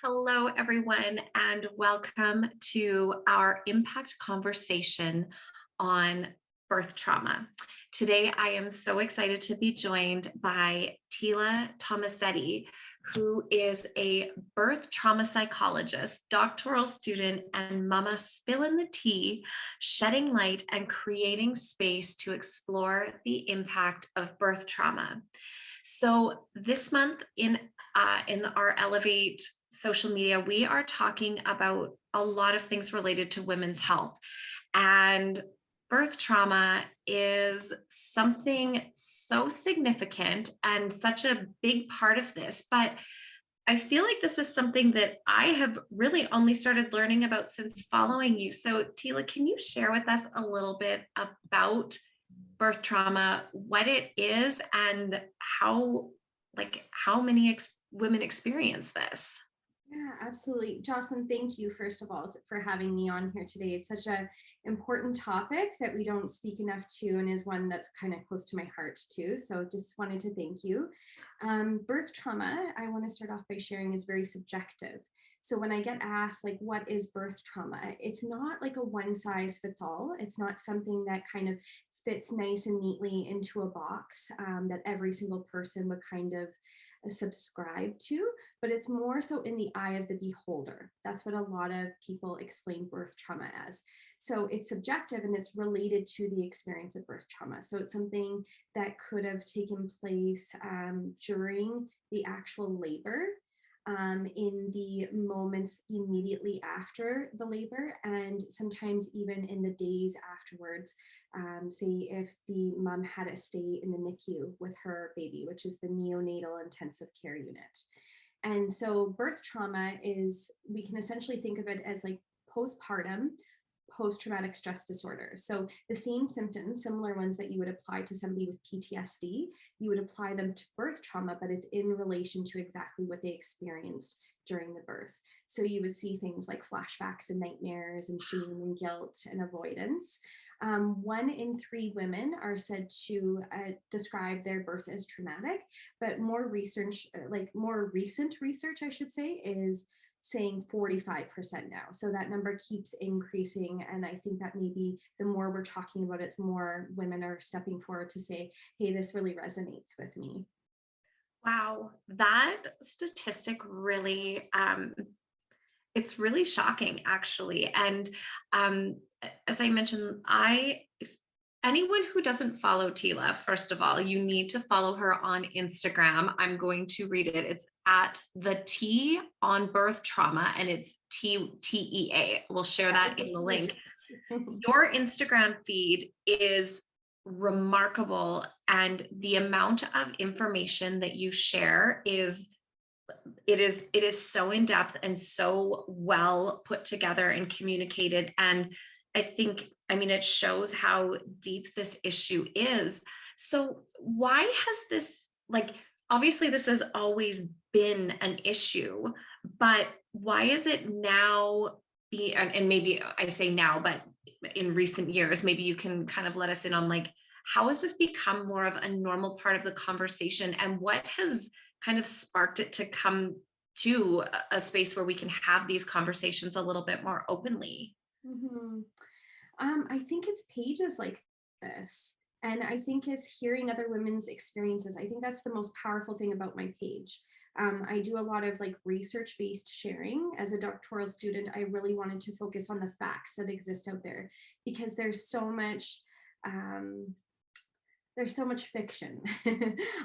Hello, everyone, and welcome to our impact conversation on birth trauma. Today, I am so excited to be joined by Tila Tomasetti, who is a birth trauma psychologist, doctoral student, and mama spilling the tea, shedding light, and creating space to explore the impact of birth trauma. So this month in our Elevate social media, we are talking about a lot of things related to women's health. And birth trauma is something so significant and such a big part of this. But I feel like this is something that I have really only started learning about since following you. So, Tila, can you share with us a little bit about birth trauma, what it is, and how many women experience this? Yeah, absolutely. Jocelyn, thank you, first of all, for having me on here today. It's such an important topic that we don't speak enough to, and is one that's kind of close to my heart, too. So just wanted to thank you. Birth trauma, I want to start off by sharing, is very subjective. So when I get asked, like, what is birth trauma? It's not like a one size fits all. It's not something that kind of fits nice and neatly into a box that every single person would kind of subscribe to, but it's more so in the eye of the beholder. That's what a lot of people explain birth trauma as. So it's subjective and it's related to the experience of birth trauma. So it's something that could have taken place during the actual labor, in the moments immediately after the labor, and sometimes even in the days afterwards. Say if the mom had a stay in the NICU with her baby, which is the neonatal intensive care unit. And so birth trauma is, we can essentially think of it as like postpartum post-traumatic stress disorder. So the same symptoms, similar ones that you would apply to somebody with PTSD, you would apply them to birth trauma, but it's in relation to exactly what they experienced during the birth. So you would see things like flashbacks and nightmares and shame and guilt and avoidance. 1 in 3 women are said to describe their birth as traumatic, but more research, like more recent research, I should say, is saying 45% now. So that number keeps increasing. And I think that maybe the more we're talking about it, the more women are stepping forward to say, hey, this really resonates with me. Wow, that statistic really it's really shocking actually. And as I mentioned, I anyone who doesn't follow Tila, first of all, you need to follow her on Instagram. I'm going to read it. It's at the T on birth trauma, and it's TEA. We'll share Yeah, that in the link. Your Instagram feed is remarkable, and the amount of information that you share is so in depth and so well put together and communicated. And I think, I mean, it shows how deep this issue is. So why has this, like, obviously this has always been an issue, but why is it now be and maybe I say now, but in recent years, maybe you can kind of let us in on, like, how has this become more of a normal part of the conversation, and what has kind of sparked it to come to a space where we can have these conversations a little bit more openly? Mhm. I think it's pages like this. And I think it's hearing other women's experiences. I think that's the most powerful thing about my page. I do a lot of like research based sharing. As a doctoral student, I really wanted to focus on the facts that exist out there because um, there's so much fiction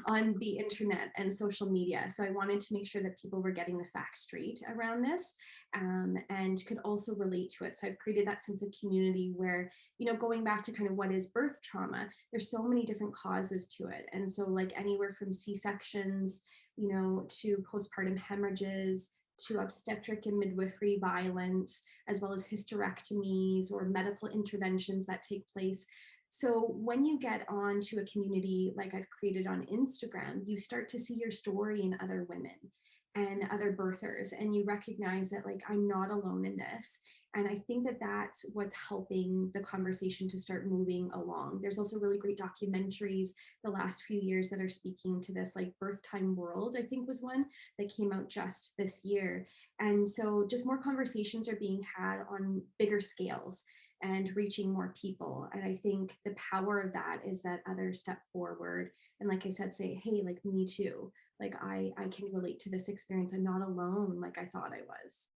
on the internet and social media. So I wanted to make sure that people were getting the facts straight around this, and could also relate to it. So I've created that sense of community where, going back to kind of what is birth trauma, there's so many different causes to it. And so like anywhere from C-sections, to postpartum hemorrhages, to obstetric and midwifery violence, as well as hysterectomies or medical interventions that take place. So when you get onto a community like I've created on Instagram, you start to see your story in other women and other birthers, and you recognize that, like, I'm not alone in this. And I think that that's what's helping the conversation to start moving along. There's also really great documentaries the last few years that are speaking to this, like Birth Time World, I think was one that came out just this year. And so just more conversations are being had on bigger scales and reaching more people. And I think the power of that is that others step forward and, like I said, say, hey, like me too. Like I can relate to this experience. I'm not alone like I thought I was.